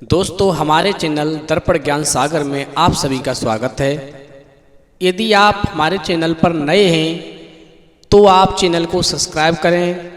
दोस्तों हमारे चैनल दर्पण ज्ञान सागर में आप सभी का स्वागत है। यदि आप हमारे चैनल पर नए हैं तो आप चैनल को सब्सक्राइब करें,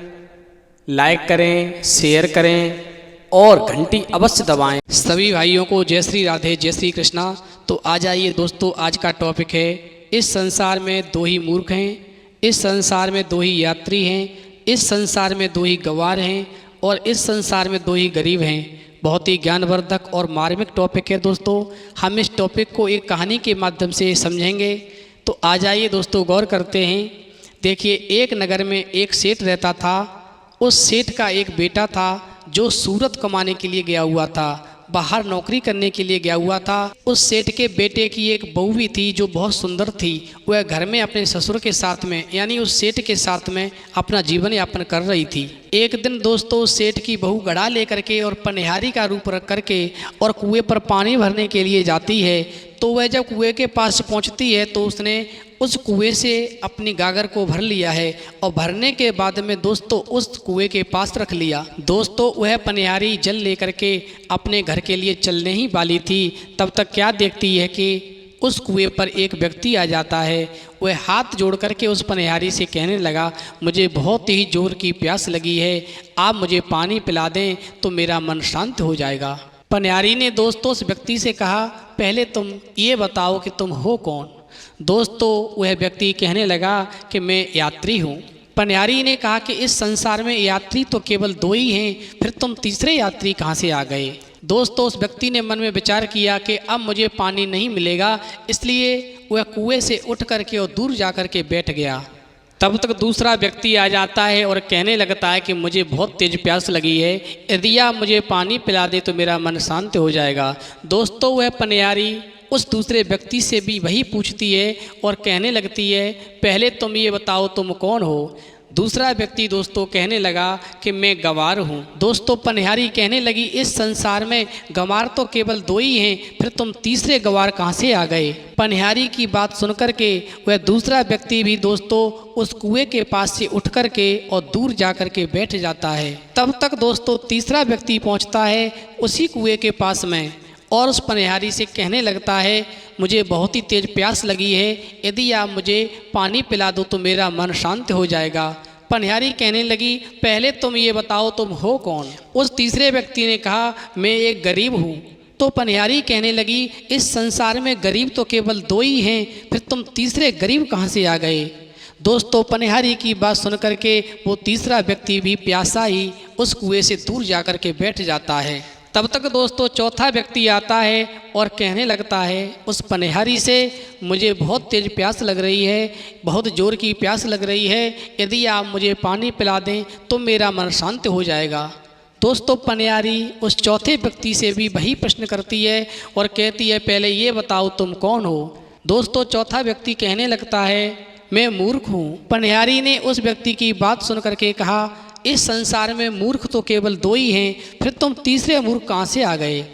लाइक करें, शेयर करें और घंटी अवश्य दबाएं। सभी भाइयों को जय श्री राधे, जय श्री कृष्णा। तो आ जाइए दोस्तों, आज का टॉपिक है इस संसार में दो ही मूर्ख हैं, इस संसार में दो ही यात्री हैं, इस संसार में दो ही गंवार हैं और इस संसार में दो ही गरीब हैं। बहुत ही ज्ञानवर्धक और मार्मिक टॉपिक है दोस्तों। हम इस टॉपिक को एक कहानी के माध्यम से समझेंगे। तो आ जाइए दोस्तों, गौर करते हैं। देखिए, एक नगर में एक सेठ रहता था। उस सेठ का एक बेटा था जो सूरत कमाने के लिए गया हुआ था, बाहर नौकरी करने के लिए गया हुआ था। उस सेठ के बेटे की एक बहू भी थी जो बहुत सुंदर थी। वह घर में अपने ससुर के साथ में यानी उस सेठ के साथ में अपना जीवन यापन कर रही थी। एक दिन दोस्तों, सेठ की बहू घड़ा लेकर के और पनिहारी का रूप रख करके और कुएं पर पानी भरने के लिए जाती है। तो वह जब कुएं के पास पहुंचती है तो उसने उस कुएं से अपनी गागर को भर लिया है और भरने के बाद में दोस्तों उस कुएं के पास रख लिया। दोस्तों, वह पनिहारी जल लेकर के अपने घर के लिए चलने ही वाली थी, तब तक क्या देखती है कि उस कुएं पर एक व्यक्ति आ जाता है। वह हाथ जोड़ करके उस पनिहारी से कहने लगा, मुझे बहुत ही जोर की प्यास लगी है, आप मुझे पानी पिला दें तो मेरा मन शांत हो जाएगा। पनिहारी ने दोस्तों उस व्यक्ति से कहा, पहले तुम ये बताओ कि तुम हो कौन। दोस्तों, वह व्यक्ति कहने लगा कि मैं यात्री हूँ। पनिहारी ने कहा कि इस संसार में यात्री तो केवल दो ही हैं, फिर तुम तीसरे यात्री कहाँ से आ गए। दोस्तों, उस व्यक्ति ने मन में विचार किया कि अब मुझे पानी नहीं मिलेगा, इसलिए वह कुएं से उठ करके और दूर जा कर के बैठ गया। तब तक दूसरा व्यक्ति आ जाता है और कहने लगता है कि मुझे बहुत तेज प्यास लगी है, यदि आप मुझे पानी पिला दे तो मेरा मन शांत हो जाएगा। दोस्तों, वह पनिहारी उस दूसरे व्यक्ति से भी वही पूछती है और कहने लगती है, पहले तुम ये बताओ तुम कौन हो। दूसरा व्यक्ति दोस्तों कहने लगा कि मैं गंवार हूँ। दोस्तों, पनिहारी कहने लगी, इस संसार में गंवार तो केवल दो ही हैं, फिर तुम तीसरे गंवार कहाँ से आ गए। पनिहारी की बात सुनकर के वह दूसरा व्यक्ति भी दोस्तों उस कुएं के पास से उठ कर के और दूर जा कर के बैठ जाता है। तब तक दोस्तों तीसरा व्यक्ति पहुँचता है उसी कुएं के पास में और उस पनिहारी से कहने लगता है, मुझे बहुत ही तेज प्यास लगी है, यदि आप मुझे पानी पिला दो तो मेरा मन शांत हो जाएगा। पनिहारी कहने लगी, पहले तुम ये बताओ तुम हो कौन। उस तीसरे व्यक्ति ने कहा, मैं एक गरीब हूँ। तो पनिहारी कहने लगी, इस संसार में गरीब तो केवल दो ही हैं, फिर तुम तीसरे गरीब कहाँ से आ गए। दोस्तों, पनिहारी की बात सुन करके वो तीसरा व्यक्ति भी प्यासा ही उस कुएं से दूर जा कर के बैठ जाता है। तब तक दोस्तों चौथा व्यक्ति आता है और कहने लगता है उस पनिहारी से, मुझे बहुत तेज प्यास लग रही है, बहुत ज़ोर की प्यास लग रही है, यदि आप मुझे पानी पिला दें तो मेरा मन शांत हो जाएगा। दोस्तों, पनिहारी उस चौथे व्यक्ति से भी वही प्रश्न करती है और कहती है, पहले ये बताओ तुम कौन हो। दोस्तों, चौथा व्यक्ति कहने लगता है, मैं मूर्ख हूँ। पनिहारी ने उस व्यक्ति की बात सुन करके कहा, इस संसार में मूर्ख तो केवल दो ही हैं, फिर तुम तीसरे मूर्ख कहाँ से आ गए।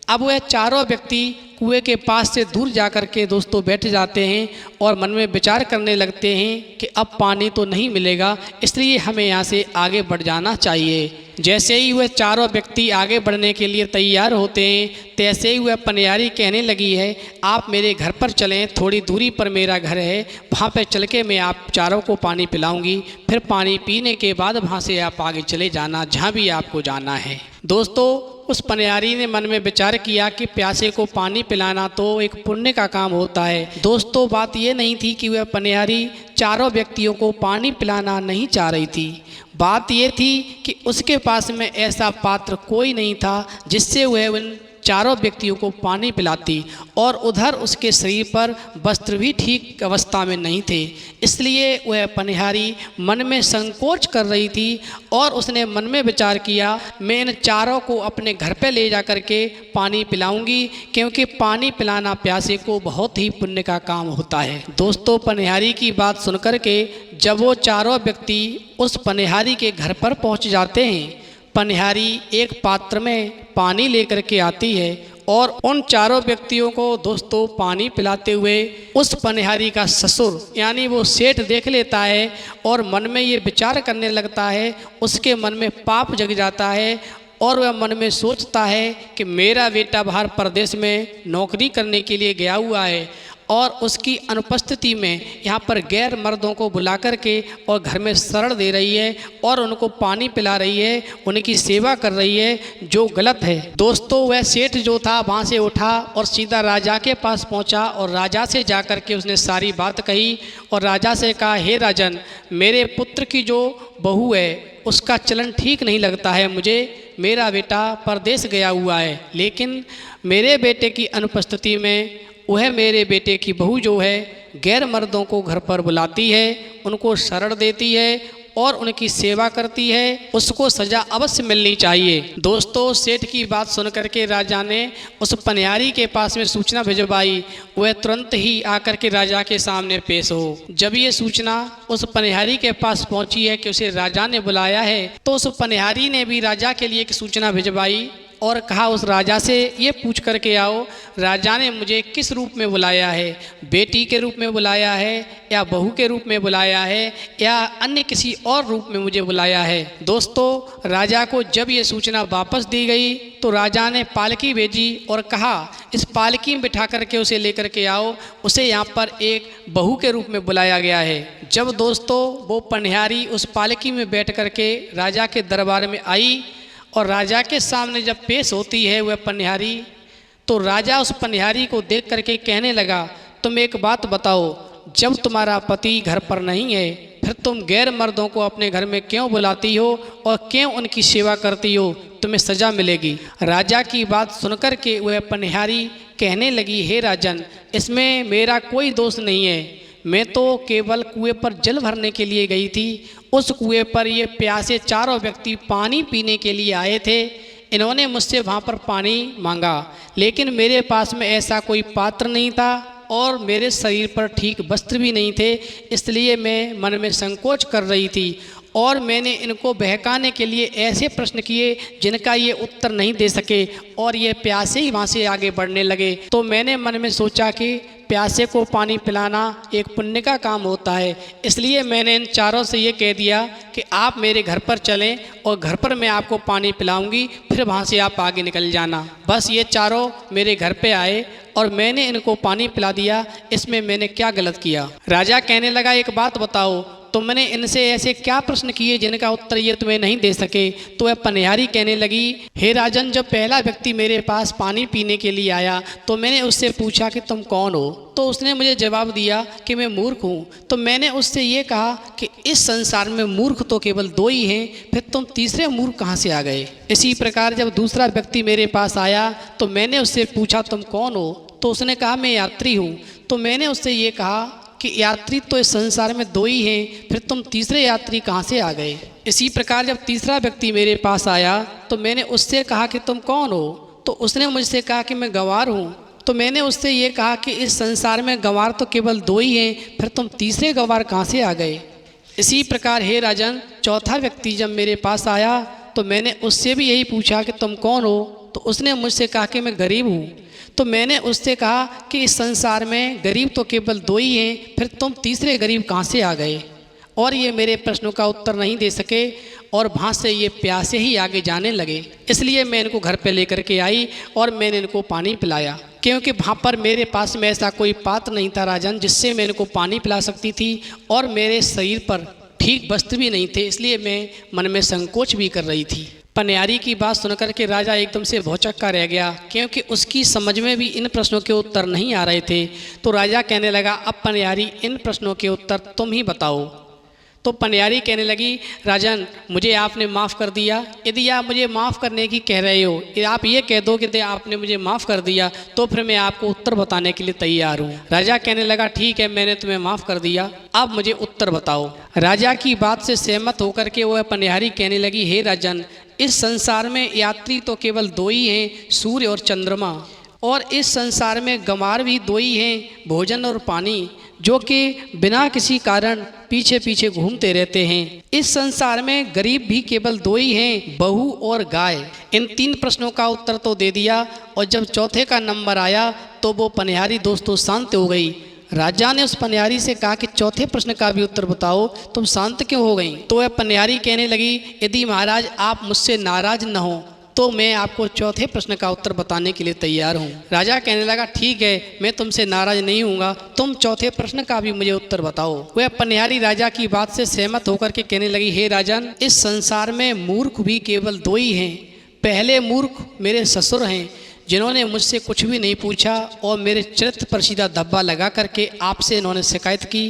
अब वह चारों व्यक्ति कुएं के पास से दूर जा कर के दोस्तों बैठ जाते हैं और मन में विचार करने लगते हैं कि अब पानी तो नहीं मिलेगा, इसलिए हमें यहाँ से आगे बढ़ जाना चाहिए। जैसे ही वह चारों व्यक्ति आगे बढ़ने के लिए तैयार होते हैं, तैसे ही वह पनिहारी कहने लगी है, आप मेरे घर पर चलें, थोड़ी दूरी पर मेरा घर है, वहाँ पर चल के मैं आप चारों को पानी पिलाऊंगी, फिर पानी पीने के बाद वहाँ से आप आगे चले जाना जहाँ भी आपको जाना है। दोस्तों, उस पनिहारी ने मन में विचार किया कि प्यासे को पानी पिलाना तो एक पुण्य का काम होता है। दोस्तों, बात ये नहीं थी कि वह पनिहारी चारों व्यक्तियों को पानी पिलाना नहीं चाह रही थी। बात ये थी कि उसके पास में ऐसा पात्र कोई नहीं था जिससे वह उन चारों व्यक्तियों को पानी पिलाती, और उधर उसके शरीर पर वस्त्र भी ठीक अवस्था में नहीं थे, इसलिए वह पनिहारी मन में संकोच कर रही थी और उसने मन में विचार किया, मैं इन चारों को अपने घर पे ले जा कर के पानी पिलाऊंगी, क्योंकि पानी पिलाना प्यासे को बहुत ही पुण्य का काम होता है। दोस्तों, पनिहारी की बात सुनकर के जब वो चारों व्यक्ति उस पनिहारी के घर पर पहुंच जाते हैं, पनिहारी एक पात्र में पानी लेकर के आती है और उन चारों व्यक्तियों को दोस्तों पानी पिलाते हुए उस पनिहारी का ससुर यानी वो सेठ देख लेता है और मन में ये विचार करने लगता है, उसके मन में पाप जग जाता है और वह मन में सोचता है कि मेरा बेटा बाहर परदेश में नौकरी करने के लिए गया हुआ है और उसकी अनुपस्थिति में यहाँ पर गैर मर्दों को बुला करके और घर में शरण दे रही है और उनको पानी पिला रही है, उनकी सेवा कर रही है, जो गलत है। दोस्तों, वह सेठ जो था वहाँ से उठा और सीधा राजा के पास पहुँचा और राजा से जा कर के उसने सारी बात कही और राजा से कहा, हे राजन, मेरे पुत्र की जो बहू है उसका चलन ठीक नहीं लगता है मुझे। मेरा बेटा परदेश गया हुआ है, लेकिन मेरे बेटे की अनुपस्थिति में वह मेरे बेटे की बहू जो है गैर मर्दों को घर पर बुलाती है, उनको शरण देती है और उनकी सेवा करती है, उसको सज़ा अवश्य मिलनी चाहिए। दोस्तों, सेठ की बात सुन करके राजा ने उस पनिहारी के पास में सूचना भिजवाई। वह तुरंत ही आकर के राजा के सामने पेश हो। जब ये सूचना उस पनिहारी के पास पहुंची है कि उसे राजा ने बुलाया है, तो उस पनिहारी ने भी राजा के लिए एक सूचना भिजवाई और कहा, उस राजा से ये पूछ करके आओ, राजा ने मुझे किस रूप में बुलाया है, बेटी के रूप में बुलाया है या बहू के रूप में बुलाया है या अन्य किसी और रूप में मुझे बुलाया है। दोस्तों, राजा को जब ये सूचना वापस दी गई तो राजा ने पालकी भेजी और कहा, इस पालकी में बिठा करके उसे लेकर के आओ, उसे यहाँ पर एक बहू के रूप में बुलाया गया है। जब दोस्तों वो पनिहारी उस पालकी में बैठ करके राजा के दरबार में आई और राजा के सामने जब पेश होती है वह पनिहारी, तो राजा उस पनिहारी को देख करके कहने लगा, तुम एक बात बताओ, जब तुम्हारा पति घर पर नहीं है फिर तुम गैर मर्दों को अपने घर में क्यों बुलाती हो और क्यों उनकी सेवा करती हो, तुम्हें सज़ा मिलेगी। राजा की बात सुनकर के वह पनिहारी कहने लगी, हे राजन, इसमें मेरा कोई दोष नहीं है, मैं तो केवल कुएं पर जल भरने के लिए गई थी। उस कुएं पर ये प्यासे चारों व्यक्ति पानी पीने के लिए आए थे। इन्होंने मुझसे वहाँ पर पानी मांगा, लेकिन मेरे पास में ऐसा कोई पात्र नहीं था और मेरे शरीर पर ठीक वस्त्र भी नहीं थे, इसलिए मैं मन में संकोच कर रही थी और मैंने इनको बहकाने के लिए ऐसे प्रश्न किए जिनका ये उत्तर नहीं दे सके और ये प्यासे ही वहाँ से आगे बढ़ने लगे। तो मैंने मन में सोचा कि प्यासे को पानी पिलाना एक पुण्य का काम होता है, इसलिए मैंने इन चारों से ये कह दिया कि आप मेरे घर पर चलें और घर पर मैं आपको पानी पिलाऊंगी, फिर वहाँ से आप आगे निकल जाना। बस ये चारों मेरे घर पे आए और मैंने इनको पानी पिला दिया, इसमें मैंने क्या गलत किया। राजा कहने लगा, एक बात बताओ, तुमने इनसे ऐसे क्या प्रश्न किए जिनका उत्तर ये तुम्हें नहीं दे सके। तो वह पनिहारी कहने लगी, हे राजन, जब पहला व्यक्ति मेरे पास पानी पीने के लिए आया तो मैंने उससे पूछा कि तुम कौन हो, तो उसने मुझे जवाब दिया कि मैं मूर्ख हूँ। तो मैंने उससे ये कहा कि इस संसार में मूर्ख तो केवल दो ही हैं, फिर तुम तीसरे मूर्ख कहाँ से आ गए। इसी प्रकार जब दूसरा व्यक्ति मेरे पास आया तो मैंने उससे पूछा तुम कौन हो, तो उसने कहा मैं यात्री हूँ। तो मैंने उससे ये कहा कि यात्री तो इस संसार में दो ही हैं, फिर तुम तीसरे यात्री कहाँ से आ गए। इसी प्रकार जब तीसरा व्यक्ति मेरे पास आया तो मैंने उससे कहा कि तुम कौन हो, तो उसने मुझसे कहा कि मैं गंवार हूँ। तो मैंने उससे ये कहा कि इस संसार में गंवार तो केवल दो ही हैं, फिर तुम तीसरे गंवार कहाँ से आ गए। इसी प्रकार हे राजन, चौथा व्यक्ति जब मेरे पास आया तो मैंने उससे भी यही पूछा कि तुम कौन हो, तो उसने मुझसे कहा कि मैं गरीब हूँ। तो मैंने उससे कहा कि इस संसार में गरीब तो केवल दो ही हैं, फिर तुम तीसरे गरीब कहाँ से आ गए। और ये मेरे प्रश्नों का उत्तर नहीं दे सके और वहाँ से ये प्यासे ही आगे जाने लगे। इसलिए मैं इनको घर पे लेकर के आई और मैंने इनको पानी पिलाया, क्योंकि वहाँ पर मेरे पास में ऐसा कोई पात्र नहीं था राजन जिससे मैं इनको पानी पिला सकती थी और मेरे शरीर पर ठीक वस्त्र भी नहीं थे, इसलिए मैं मन में संकोच भी कर रही थी। पनिहारी की बात सुनकर के राजा एकदम से भौचक्का रह गया, क्योंकि उसकी समझ में भी इन प्रश्नों के उत्तर नहीं आ रहे थे। तो राजा कहने लगा, अब पनिहारी इन प्रश्नों के उत्तर तुम ही बताओ। तो पनिहारी कहने लगी, राजन, मुझे आपने माफ़ कर दिया। यदि आप मुझे माफ़ करने की कह रहे हो, यदि आप ये कह दो कि आपने मुझे माफ़ कर दिया, तो फिर मैं आपको उत्तर बताने के लिए तैयार हूँ। राजा कहने लगा, ठीक है, मैंने तुम्हें माफ़ कर दिया, अब मुझे उत्तर बताओ। राजा की बात से सहमत होकर के वह पनिहारी कहने लगी, हे राजन, इस संसार में यात्री तो केवल दो ही हैं, सूर्य और चंद्रमा, और इस संसार में गंवार भी दो ही हैं, भोजन और पानी, जो कि बिना किसी कारण पीछे पीछे घूमते रहते हैं। इस संसार में गरीब भी केवल दो ही हैं, बहू और गाय। इन तीन प्रश्नों का उत्तर तो दे दिया और जब चौथे का नंबर आया तो वो पनिहारी दोस्तों शांत हो गई। राजा ने उस पनिहारी से कहा कि चौथे प्रश्न का भी उत्तर बताओ, तुम शांत क्यों हो गई। तो वह पनिहारी कहने लगी, यदि महाराज आप मुझसे नाराज न हो तो मैं आपको चौथे प्रश्न का उत्तर बताने के लिए तैयार हूँ। राजा कहने लगा, ठीक है, मैं तुमसे नाराज नहीं हूँगा, तुम चौथे प्रश्न का भी मुझे उत्तर बताओ। वह पनिहारी राजा की बात से सहमत होकर के कहने लगी, हे राजन, इस संसार में मूर्ख भी केवल दो ही हैं। पहले मूर्ख मेरे ससुर हैं, जिन्होंने मुझसे कुछ भी नहीं पूछा और मेरे चरित्र पर सीधा धब्बा लगा करके आपसे इन्होंने शिकायत की।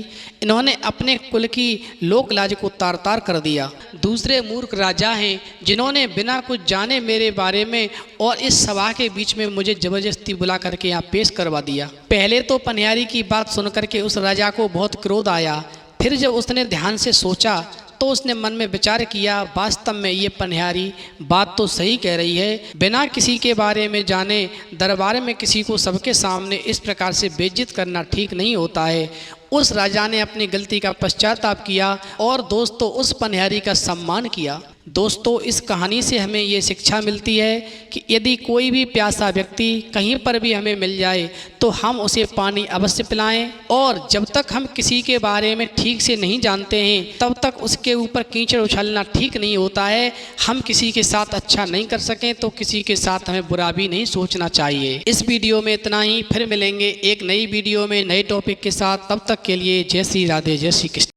इन्होंने अपने कुल की लोक लाज को तार तार कर दिया। दूसरे मूर्ख राजा हैं, जिन्होंने बिना कुछ जाने मेरे बारे में और इस सभा के बीच में मुझे जबरदस्ती बुला करके यहाँ पेश करवा दिया। पहले तो पनिहारी की बात सुन करके उस राजा को बहुत क्रोध आया। फिर जब उसने ध्यान से सोचा तो उसने मन में विचार किया, वास्तव में ये पनिहारी बात तो सही कह रही है। बिना किसी के बारे में जाने दरबार में किसी को सबके सामने इस प्रकार से बेइज्जत करना ठीक नहीं होता है। उस राजा ने अपनी गलती का पश्चाताप किया और दोस्तों उस पनिहारी का सम्मान किया। दोस्तों, इस कहानी से हमें ये शिक्षा मिलती है कि यदि कोई भी प्यासा व्यक्ति कहीं पर भी हमें मिल जाए तो हम उसे पानी अवश्य पिलाएं, और जब तक हम किसी के बारे में ठीक से नहीं जानते हैं तब तक उसके ऊपर कीचड़ उछलना ठीक नहीं होता है। हम किसी के साथ अच्छा नहीं कर सकें तो किसी के साथ हमें बुरा भी नहीं सोचना चाहिए। इस वीडियो में इतना ही, फिर मिलेंगे एक नई वीडियो में नए टॉपिक के साथ। तब तक के लिए जय श्री राधे, जय श्री कृष्ण।